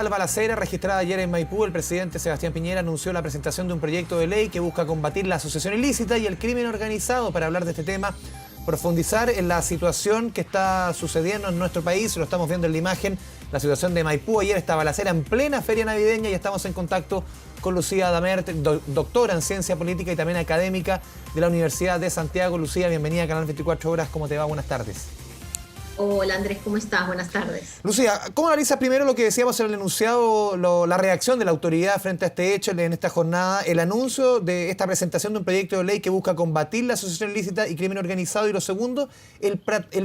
La balacera registrada ayer en Maipú, el presidente Sebastián Piñera anunció la presentación de un proyecto de ley que busca combatir la asociación ilícita y el crimen organizado. Para hablar de este tema, profundizar en la situación que está sucediendo en nuestro país, lo estamos viendo en la imagen, la situación de Maipú. Ayer esta balacera en plena feria navideña y estamos en contacto con Lucía Damert, doctora en ciencia política y también académica de la Universidad de Santiago. Lucía, bienvenida a Canal 24 Horas. ¿Cómo te va? Buenas tardes. Hola Andrés, ¿cómo estás? Buenas tardes. Lucía, ¿cómo analizas primero lo que decíamos en el enunciado, la reacción de la autoridad frente a este hecho en esta jornada, el anuncio de esta presentación de un proyecto de ley que busca combatir la asociación ilícita y crimen organizado? Y lo segundo, el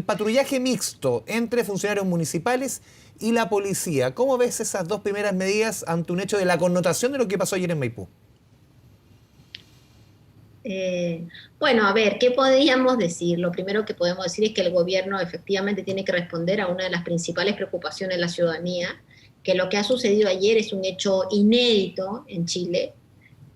patrullaje mixto entre funcionarios municipales y la policía. ¿Cómo ves esas dos primeras medidas ante un hecho de la connotación de lo que pasó ayer en Maipú? Bueno, a ver, ¿qué podríamos decir? Lo primero que podemos decir es que el gobierno efectivamente tiene que responder a una de las principales preocupaciones de la ciudadanía, que lo que ha sucedido ayer es un hecho inédito en Chile,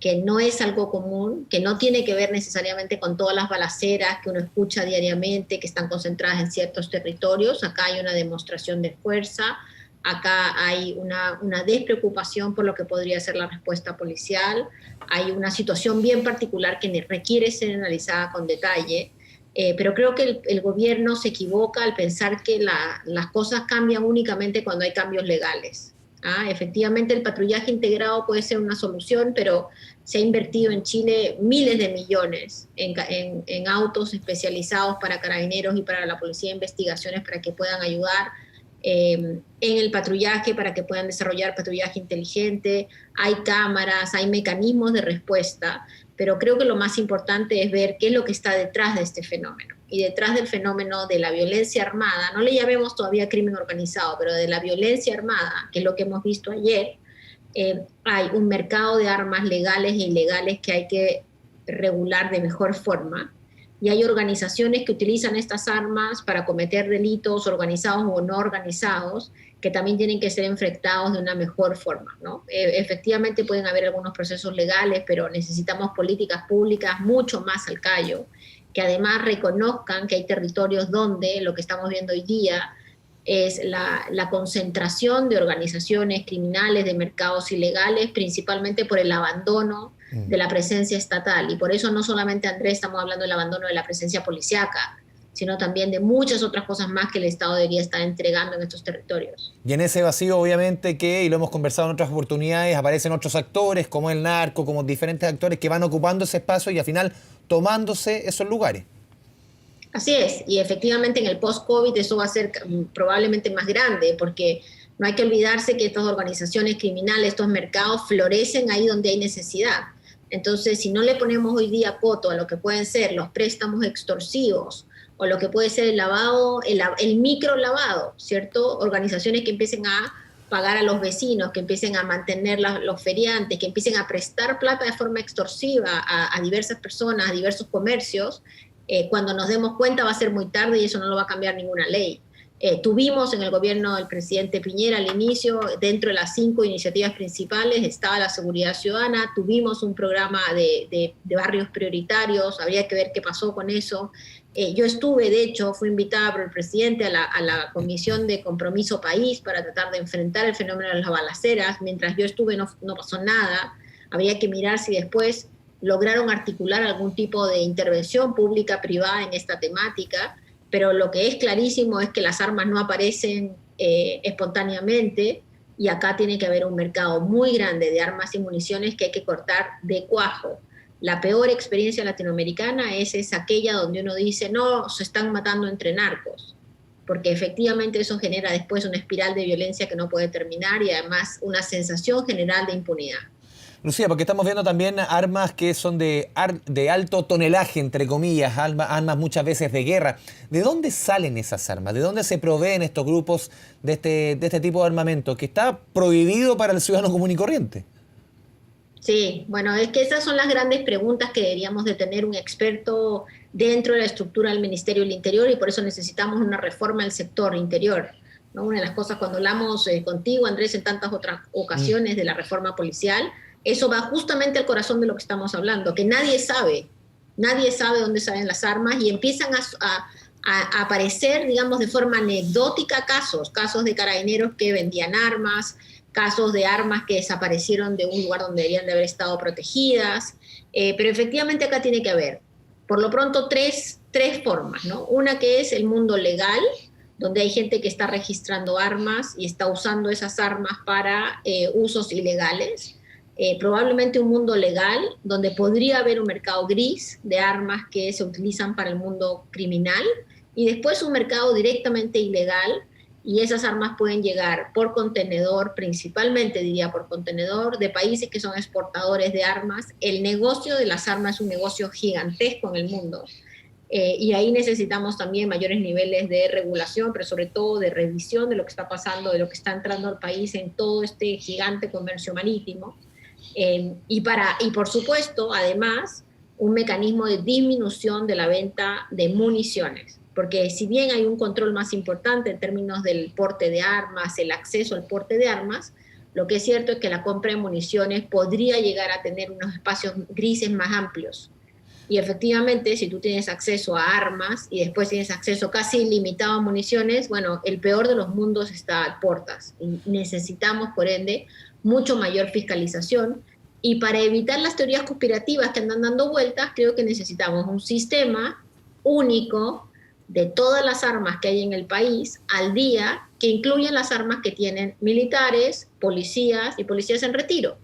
que no es algo común, que no tiene que ver necesariamente con todas las balaceras que uno escucha diariamente, que están concentradas en ciertos territorios. Acá hay una demostración de fuerza, acá hay una despreocupación por lo que podría ser la respuesta policial, hay una situación bien particular que requiere ser analizada con detalle, pero creo que el gobierno se equivoca al pensar que las cosas cambian únicamente cuando hay cambios legales. Efectivamente, el patrullaje integrado puede ser una solución, pero se ha invertido en Chile miles de millones en autos especializados para carabineros y para la policía de investigaciones para que puedan ayudar en el patrullaje, para que puedan desarrollar patrullaje inteligente. Hay cámaras, hay mecanismos de respuesta, pero creo que lo más importante es ver qué es lo que está detrás de este fenómeno. Y detrás del fenómeno de la violencia armada, no le llamemos todavía crimen organizado, pero de la violencia armada, que es lo que hemos visto ayer, hay un mercado de armas legales e ilegales que hay que regular de mejor forma. Y hay organizaciones que utilizan estas armas para cometer delitos organizados o no organizados, que también tienen que ser enfrentados de una mejor forma, ¿no? Efectivamente pueden haber algunos procesos legales, pero necesitamos políticas públicas mucho más al callo, que además reconozcan que hay territorios donde lo que estamos viendo hoy día es la concentración de organizaciones criminales, de mercados ilegales, principalmente por el abandono de la presencia estatal. Y por eso no solamente, Andrés, estamos hablando del abandono de la presencia policíaca, sino también de muchas otras cosas más que el Estado debería estar entregando en estos territorios. Y en ese vacío, obviamente, y lo hemos conversado en otras oportunidades, aparecen otros actores, como el narco, como diferentes actores que van ocupando ese espacio y al final tomándose esos lugares. Así es, y efectivamente en el post-COVID eso va a ser probablemente más grande, porque no hay que olvidarse que estas organizaciones criminales, estos mercados, florecen ahí donde hay necesidad. Entonces, si no le ponemos hoy día coto a lo que pueden ser los préstamos extorsivos o lo que puede ser el lavado, el microlavado, ¿cierto? Organizaciones que empiecen a pagar a los vecinos, que empiecen a mantener los feriantes, que empiecen a prestar plata de forma extorsiva a diversas personas, a diversos comercios, cuando nos demos cuenta va a ser muy tarde y eso no lo va a cambiar ninguna ley. Tuvimos en el gobierno del presidente Piñera al inicio, dentro de las 5 iniciativas principales, estaba la seguridad ciudadana, tuvimos un programa de barrios prioritarios, habría que ver qué pasó con eso. Yo estuve, de hecho, fui invitada por el presidente a la Comisión de Compromiso País para tratar de enfrentar el fenómeno de las balaceras. Mientras yo estuve no pasó nada. Habría que mirar si después lograron articular algún tipo de intervención pública, privada en esta temática, pero lo que es clarísimo es que las armas no aparecen espontáneamente y acá tiene que haber un mercado muy grande de armas y municiones que hay que cortar de cuajo. La peor experiencia latinoamericana es aquella donde uno dice, no, se están matando entre narcos, porque efectivamente eso genera después una espiral de violencia que no puede terminar y además una sensación general de impunidad. Lucía, porque estamos viendo también armas que son de alto tonelaje, entre comillas, armas muchas veces de guerra. ¿De dónde salen esas armas? ¿De dónde se proveen estos grupos de este tipo de armamento que está prohibido para el ciudadano común y corriente? Sí, bueno, es que esas son las grandes preguntas que deberíamos de tener un experto dentro de la estructura del Ministerio del Interior y por eso necesitamos una reforma del sector interior, ¿no? Una de las cosas cuando hablamos contigo, Andrés, en tantas otras ocasiones de la reforma policial, eso va justamente al corazón de lo que estamos hablando, que nadie sabe dónde salen las armas y empiezan a aparecer, digamos, de forma anecdótica casos de carabineros que vendían armas, casos de armas que desaparecieron de un lugar donde deberían de haber estado protegidas, pero efectivamente acá tiene que haber, por lo pronto, tres formas, ¿no? Una que es el mundo legal, donde hay gente que está registrando armas y está usando esas armas para usos ilegales. Probablemente un mundo legal, donde podría haber un mercado gris de armas que se utilizan para el mundo criminal, y después un mercado directamente ilegal, y esas armas pueden llegar por contenedor, principalmente diría por contenedor, de países que son exportadores de armas. El negocio de las armas es un negocio gigantesco en el mundo, y ahí necesitamos también mayores niveles de regulación, pero sobre todo de revisión de lo que está pasando, de lo que está entrando al país en todo este gigante comercio marítimo. Y por supuesto, además, un mecanismo de disminución de la venta de municiones, porque si bien hay un control más importante en términos del porte de armas, el acceso al porte de armas, lo que es cierto es que la compra de municiones podría llegar a tener unos espacios grises más amplios. Y efectivamente, si tú tienes acceso a armas y después tienes acceso casi ilimitado a municiones, bueno, el peor de los mundos está a puertas. Y necesitamos, por ende, mucho mayor fiscalización. Y para evitar las teorías conspirativas que andan dando vueltas, creo que necesitamos un sistema único de todas las armas que hay en el país al día, que incluyen las armas que tienen militares, policías y policías en retiro,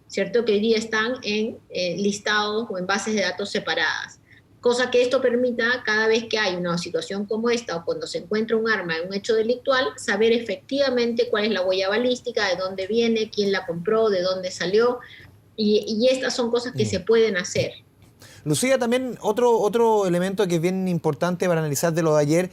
¿cierto? Que hoy día están en listados o en bases de datos separadas. Cosa que esto permita, cada vez que hay una situación como esta o cuando se encuentra un arma en un hecho delictual, saber efectivamente cuál es la huella balística, de dónde viene, quién la compró, de dónde salió, y estas son cosas que se pueden hacer. Lucía, también otro elemento que es bien importante para analizar de lo de ayer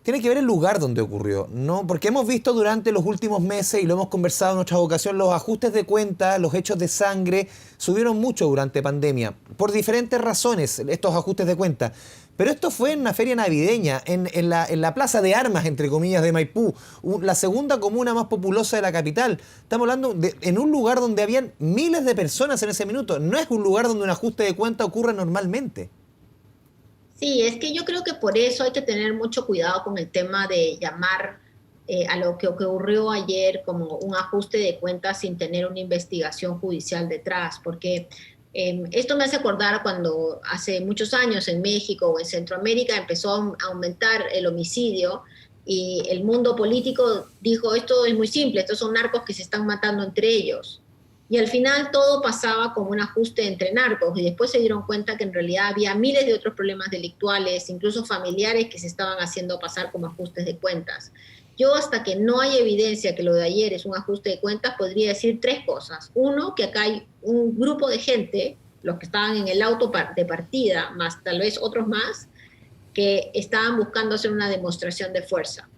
tiene que ver el lugar donde ocurrió, ¿no? Porque hemos visto durante los últimos meses, y lo hemos conversado en otra ocasión, los ajustes de cuenta, los hechos de sangre, subieron mucho durante pandemia, por diferentes razones, estos ajustes de cuenta. Pero esto fue en una feria navideña, en la plaza de armas, entre comillas, de Maipú, la segunda comuna más populosa de la capital. Estamos hablando en un lugar donde habían miles de personas en ese minuto. No es un lugar donde un ajuste de cuenta ocurre normalmente. Sí, es que yo creo que por eso hay que tener mucho cuidado con el tema de llamar a lo que ocurrió ayer como un ajuste de cuentas sin tener una investigación judicial detrás, porque esto me hace acordar cuando hace muchos años en México o en Centroamérica empezó a aumentar el homicidio y el mundo político dijo, esto es muy simple, estos son narcos que se están matando entre ellos. Y al final todo pasaba como un ajuste entre narcos y después se dieron cuenta que en realidad había miles de otros problemas delictuales, incluso familiares, que se estaban haciendo pasar como ajustes de cuentas. Yo, hasta que no hay evidencia que lo de ayer es un ajuste de cuentas, podría decir tres cosas. Uno, que acá hay un grupo de gente, los que estaban en el auto de partida, más tal vez otros más, que estaban buscando hacer una demostración de fuerza.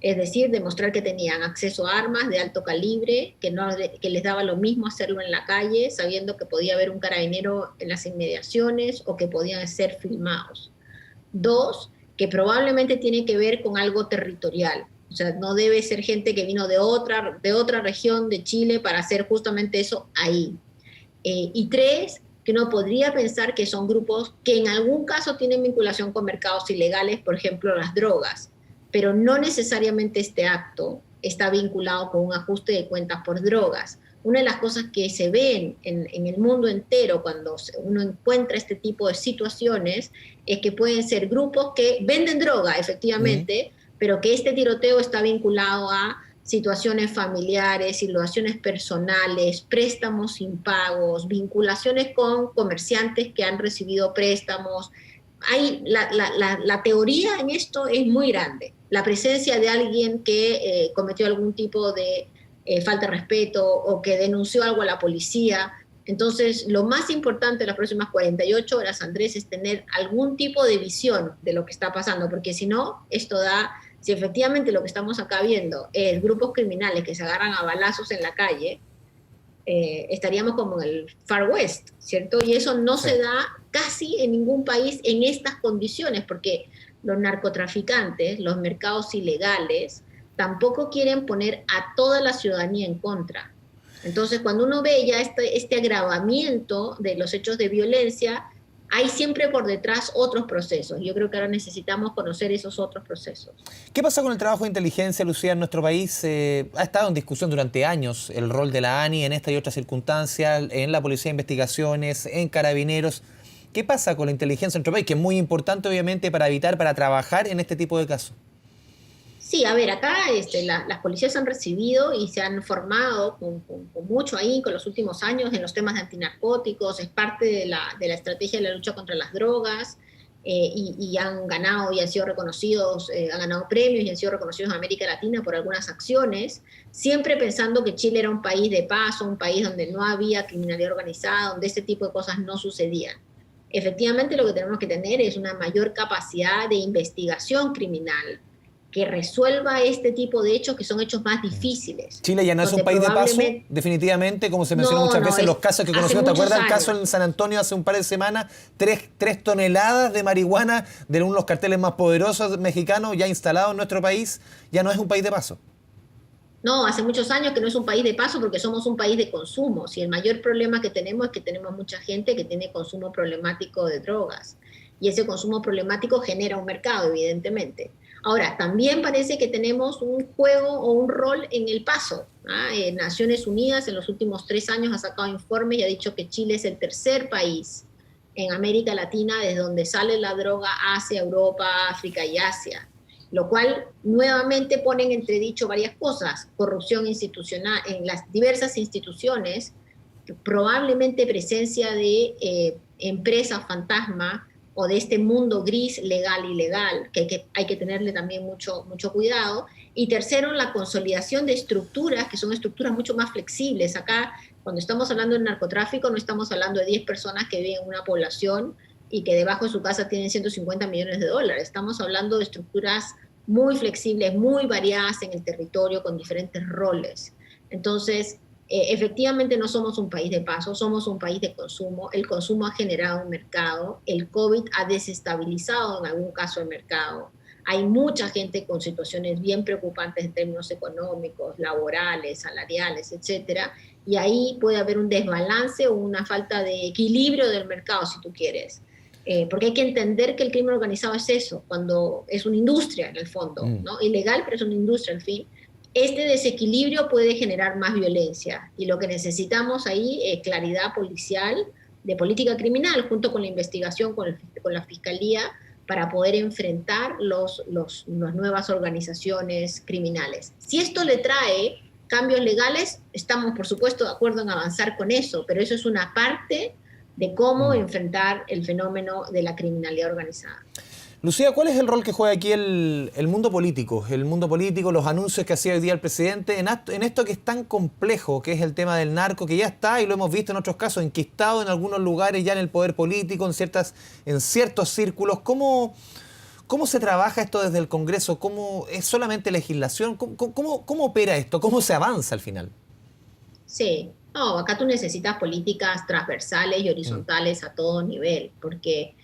Es decir, demostrar que tenían acceso a armas de alto calibre, que les daba lo mismo hacerlo en la calle, sabiendo que podía haber un carabinero en las inmediaciones o que podían ser filmados. Dos, que probablemente tiene que ver con algo territorial. O sea, no debe ser gente que vino de otra región de Chile para hacer justamente eso ahí. Y tres, que uno podría pensar que son grupos que en algún caso tienen vinculación con mercados ilegales, por ejemplo, las drogas, pero no necesariamente este acto está vinculado con un ajuste de cuentas por drogas. Una de las cosas que se ven en el mundo entero cuando uno encuentra este tipo de situaciones es que pueden ser grupos que venden droga, efectivamente, pero que este tiroteo está vinculado a situaciones familiares, situaciones personales, préstamos impagos, vinculaciones con comerciantes que han recibido préstamos. La teoría en esto es muy grande. La presencia de alguien que cometió algún tipo de falta de respeto o que denunció algo a la policía. Entonces, lo más importante en las próximas 48 horas, Andrés, es tener algún tipo de visión de lo que está pasando, porque si no, si efectivamente lo que estamos acá viendo es grupos criminales que se agarran a balazos en la calle, estaríamos como en el Far West, ¿cierto? Y eso no se da casi en ningún país en estas condiciones, porque los narcotraficantes, los mercados ilegales, tampoco quieren poner a toda la ciudadanía en contra. Entonces, cuando uno ve ya este agravamiento de los hechos de violencia, hay siempre por detrás otros procesos. Yo creo que ahora necesitamos conocer esos otros procesos. ¿Qué pasa con el trabajo de inteligencia, Lucía, en nuestro país? Ha estado en discusión durante años el rol de la ANI en esta y otras circunstancias, en la Policía de Investigaciones, en Carabineros. ¿Qué pasa con la inteligencia en nuestro país? Que es muy importante, obviamente, para trabajar en este tipo de casos. Sí, a ver, acá las policías han recibido y se han formado con mucho ahí con los últimos años en los temas de antinarcóticos, es parte de la estrategia de la lucha contra las drogas, y han ganado y han sido reconocidos, han ganado premios y han sido reconocidos en América Latina por algunas acciones, siempre pensando que Chile era un país de paso, un país donde no había criminalidad organizada, donde este tipo de cosas no sucedían. Efectivamente, lo que tenemos que tener es una mayor capacidad de investigación criminal que resuelva este tipo de hechos que son hechos más difíciles. Chile ya no es un país de paso, definitivamente, como se mencionó muchas veces en los casos que conocimos. ¿Te acuerdas el caso en San Antonio hace un par de semanas? 3 toneladas de marihuana de uno de los carteles más poderosos mexicanos ya instalados en nuestro país. Ya no es un país de paso. No, hace muchos años que no es un país de paso porque somos un país de consumo. Y el mayor problema que tenemos es que tenemos mucha gente que tiene consumo problemático de drogas. Y ese consumo problemático genera un mercado, evidentemente. Ahora, también parece que tenemos un juego o un rol en el paso. Naciones Unidas en los últimos 3 años ha sacado informes y ha dicho que Chile es el tercer país en América Latina desde donde sale la droga hacia Europa, África y Asia, lo cual nuevamente pone en entredicho varias cosas: corrupción institucional en las diversas instituciones, probablemente presencia de empresas fantasma o de este mundo gris legal-ilegal, que hay que tenerle también mucho cuidado. Y tercero, la consolidación de estructuras, que son estructuras mucho más flexibles. Acá, cuando estamos hablando de narcotráfico, no estamos hablando de 10 personas que viven en una población y que debajo de su casa tienen $150 millones. Estamos hablando de estructuras muy flexibles, muy variadas en el territorio, con diferentes roles. Entonces, efectivamente no somos un país de paso, somos un país de consumo. El consumo ha generado un mercado, el COVID ha desestabilizado en algún caso el mercado. Hay mucha gente con situaciones bien preocupantes en términos económicos, laborales, salariales, etcétera, y ahí puede haber un desbalance o una falta de equilibrio del mercado, si tú quieres. Porque hay que entender que el crimen organizado es eso, cuando es una industria en el fondo, ¿no? Ilegal, pero es una industria al fin. Este desequilibrio puede generar más violencia y lo que necesitamos ahí es claridad policial, de política criminal, junto con la investigación, con la fiscalía, para poder enfrentar las nuevas organizaciones criminales. Si esto le trae cambios legales, estamos por supuesto de acuerdo en avanzar con eso, pero eso es una parte de cómo enfrentar el fenómeno de la criminalidad organizada. Lucía, ¿cuál es el rol que juega aquí el mundo político? El mundo político, los anuncios que hacía hoy día el presidente, en esto que es tan complejo, que es el tema del narco, que ya está, y lo hemos visto en otros casos, enquistado en algunos lugares ya en el poder político, en ciertos círculos. ¿Cómo se trabaja esto desde el Congreso? ¿Cómo es solamente legislación? ¿Cómo opera esto? ¿Cómo se avanza al final? Sí, no, acá tú necesitas políticas transversales y horizontales a todo nivel, porque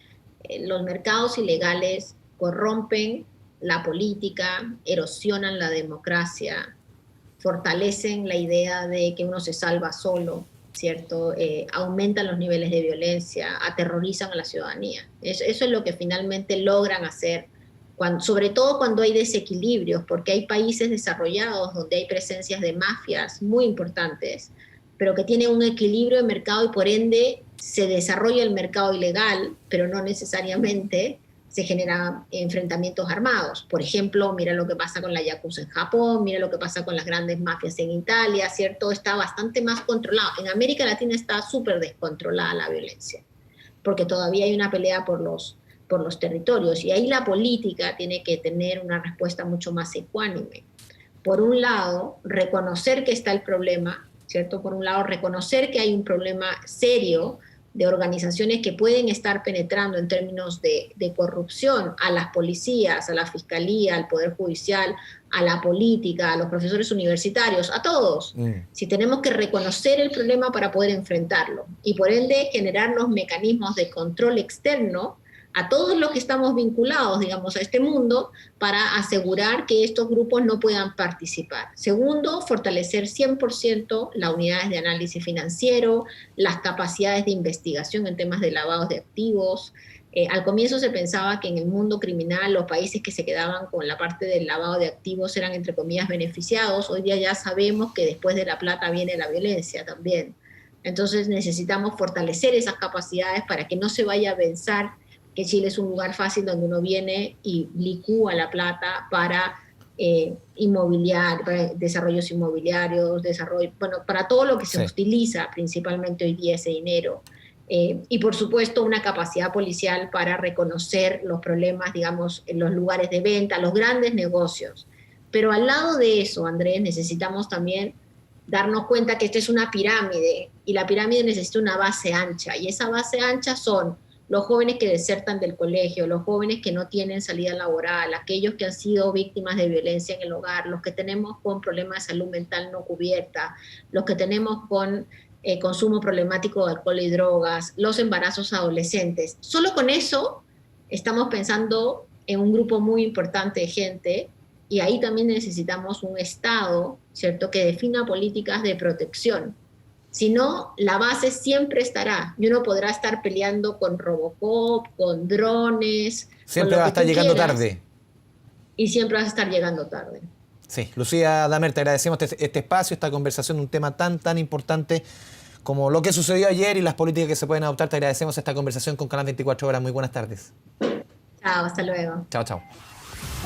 los mercados ilegales corrompen la política, erosionan la democracia, fortalecen la idea de que uno se salva solo, ¿cierto? Aumentan los niveles de violencia, aterrorizan a la ciudadanía. Eso es lo que finalmente logran hacer, sobre todo cuando hay desequilibrios, porque hay países desarrollados donde hay presencias de mafias muy importantes, pero que tienen un equilibrio de mercado y por ende se desarrolla el mercado ilegal, pero no necesariamente se generan enfrentamientos armados. Por ejemplo, mira lo que pasa con la Yakuza en Japón, mira lo que pasa con las grandes mafias en Italia, ¿cierto? Está bastante más controlado. En América Latina está súper descontrolada la violencia, porque todavía hay una pelea por los territorios, y ahí la política tiene que tener una respuesta mucho más ecuánime. Por un lado, reconocer que está el problema, ¿cierto? Por un lado, reconocer que hay un problema serio de organizaciones que pueden estar penetrando en términos de corrupción a las policías, a la fiscalía, al poder judicial, a la política, a los profesores universitarios, a todos. Si tenemos que reconocer el problema para poder enfrentarlo y por ende generar los mecanismos de control externo a todos los que estamos vinculados, digamos, a este mundo para asegurar que estos grupos no puedan participar. Segundo, fortalecer 100% las unidades de análisis financiero, las capacidades de investigación en temas de lavados de activos. Al comienzo se pensaba que en el mundo criminal los países que se quedaban con la parte del lavado de activos eran, entre comillas, beneficiados. Hoy día ya sabemos que después de la plata viene la violencia también. Entonces necesitamos fortalecer esas capacidades para que no se vaya a pensar que Chile es un lugar fácil donde uno viene y licúa la plata para para desarrollos inmobiliarios, para todo lo que se utiliza principalmente hoy día ese dinero. Y por supuesto una capacidad policial para reconocer los problemas, digamos, en los lugares de venta, los grandes negocios. Pero al lado de eso, Andrés, necesitamos también darnos cuenta que esta es una pirámide y la pirámide necesita una base ancha, y esa base ancha son los jóvenes que desertan del colegio, los jóvenes que no tienen salida laboral, aquellos que han sido víctimas de violencia en el hogar, los que tenemos con problemas de salud mental no cubierta, los que tenemos con consumo problemático de alcohol y drogas, los embarazos adolescentes. Solo con eso estamos pensando en un grupo muy importante de gente, y ahí también necesitamos un Estado, ¿cierto?, que defina políticas de protección. Si no, la base siempre estará, y uno podrá estar peleando con Robocop, con drones. Siempre va a estar llegando tarde. Y siempre vas a estar llegando tarde. Sí, Lucía Damer, te agradecemos este espacio, esta conversación de un tema tan importante como lo que sucedió ayer y las políticas que se pueden adoptar. Te agradecemos esta conversación con Canal 24 Horas. Muy buenas tardes. Chao, hasta luego. Chao.